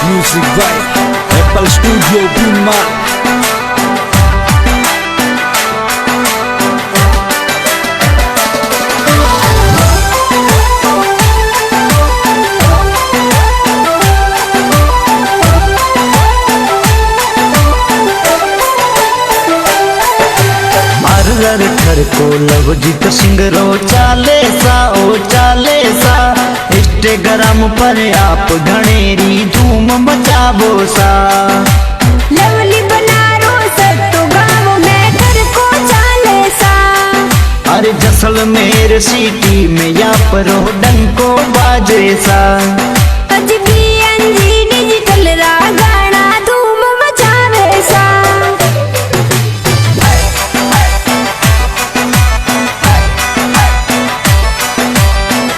Music by Apple Studio Bunmal. घर को लवजीत सिंह रो चाले सा ओ चाले सा। इंस्टाग्राम पर आप घनेरी धूम मचाबो सा। लवली बनारो सत्तो गाँव में घर को चाले सा। अरे जैसलमेर सिटी में या पर डंको बाजे सा।